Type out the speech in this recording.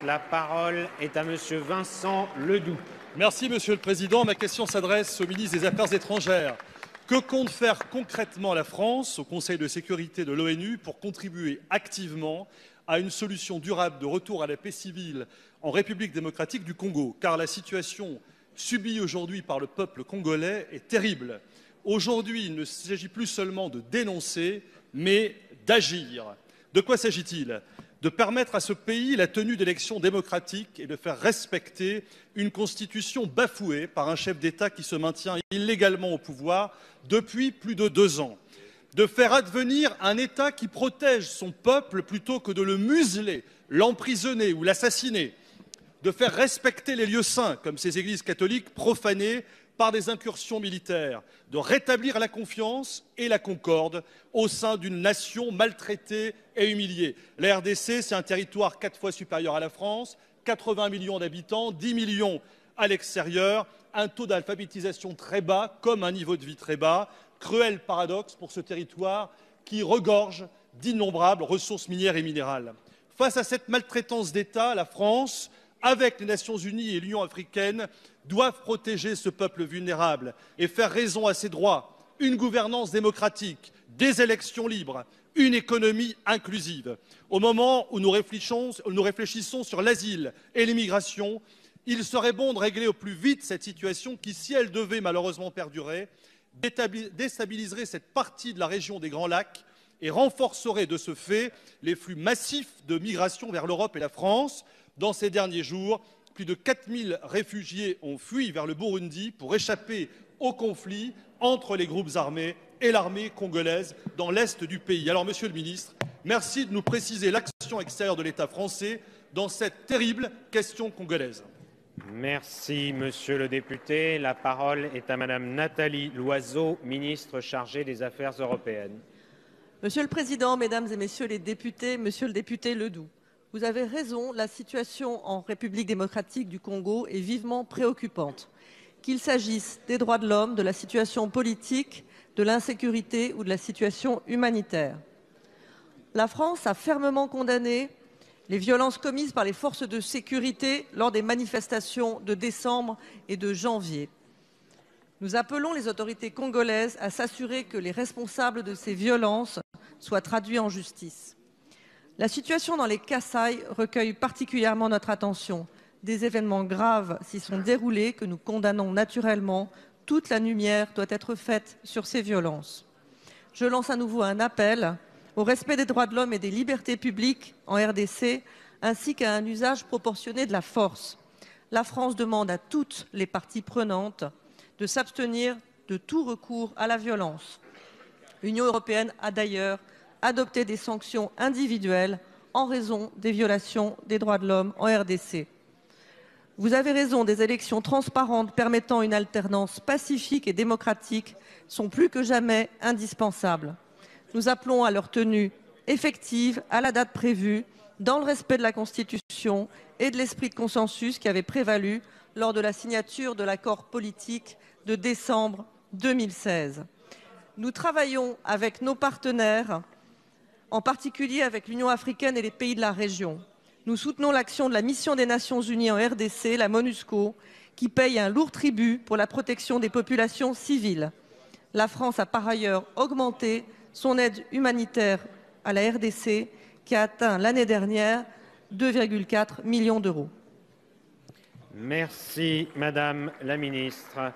La parole est à Monsieur Vincent Ledoux. Merci, Monsieur le Président. Ma question s'adresse au ministre des Affaires étrangères. Que compte faire concrètement la France au Conseil de sécurité de l'ONU pour contribuer activement à une solution durable de retour à la paix civile en République démocratique du Congo? Car la situation subie aujourd'hui par le peuple congolais est terrible. Aujourd'hui, il ne s'agit plus seulement de dénoncer, mais d'agir. De quoi s'agit-il? De permettre à ce pays la tenue d'élections démocratiques et de faire respecter une constitution bafouée par un chef d'État qui se maintient illégalement au pouvoir depuis plus de 2 ans. De faire advenir un État qui protège son peuple plutôt que de le museler, l'emprisonner ou l'assassiner. De faire respecter les lieux saints, comme ces églises catholiques profanées par des incursions militaires, de rétablir la confiance et la concorde au sein d'une nation maltraitée et humiliée. La RDC, c'est un territoire 4 fois supérieur à la France, 80 millions d'habitants, 10 millions à l'extérieur, un taux d'alphabétisation très bas, comme un niveau de vie très bas. Cruel paradoxe pour ce territoire qui regorge d'innombrables ressources minières et minérales. Face à cette maltraitance d'État, la France, avec les Nations Unies et l'Union africaine, doivent protéger ce peuple vulnérable et faire raison à ses droits, une gouvernance démocratique, des élections libres, une économie inclusive. Au moment où nous réfléchissons sur l'asile et l'immigration, il serait bon de régler au plus vite cette situation qui, si elle devait malheureusement perdurer, déstabiliserait cette partie de la région des Grands Lacs et renforcerait de ce fait les flux massifs de migration vers l'Europe et la France. Dans ces derniers jours, plus de 4000 réfugiés ont fui vers le Burundi pour échapper au conflit entre les groupes armés et l'armée congolaise dans l'est du pays. Alors, Monsieur le Ministre, merci de nous préciser l'action extérieure de l'État français dans cette terrible question congolaise. Merci, Monsieur le député. La parole est à Madame Nathalie Loiseau, ministre chargée des Affaires européennes. Monsieur le Président, Mesdames et Messieurs les députés, Monsieur le député Ledoux, vous avez raison, la situation en République démocratique du Congo est vivement préoccupante. Qu'il s'agisse des droits de l'homme, de la situation politique, de l'insécurité ou de la situation humanitaire. La France a fermement condamné les violences commises par les forces de sécurité lors des manifestations de décembre et de janvier. Nous appelons les autorités congolaises à s'assurer que les responsables de ces violences soient traduits en justice. La situation dans les Kasaï recueille particulièrement notre attention. Des événements graves s'y sont déroulés que nous condamnons naturellement. Toute la lumière doit être faite sur ces violences. Je lance à nouveau un appel au respect des droits de l'homme et des libertés publiques en RDC, ainsi qu'à un usage proportionné de la force. La France demande à toutes les parties prenantes de s'abstenir de tout recours à la violence. L'Union européenne a d'ailleurs adopté des sanctions individuelles en raison des violations des droits de l'homme en RDC. Vous avez raison, des élections transparentes permettant une alternance pacifique et démocratique sont plus que jamais indispensables. Nous appelons à leur tenue effective à la date prévue, dans le respect de la Constitution et de l'esprit de consensus qui avait prévalu lors de la signature de l'accord politique de décembre 2016. Nous travaillons avec nos partenaires, en particulier avec l'Union africaine et les pays de la région. Nous soutenons l'action de la mission des Nations Unies en RDC, la MONUSCO, qui paye un lourd tribut pour la protection des populations civiles. La France a par ailleurs augmenté son aide humanitaire à la RDC, qui a atteint l'année dernière 2,4 millions d'euros. Merci, Madame la Ministre.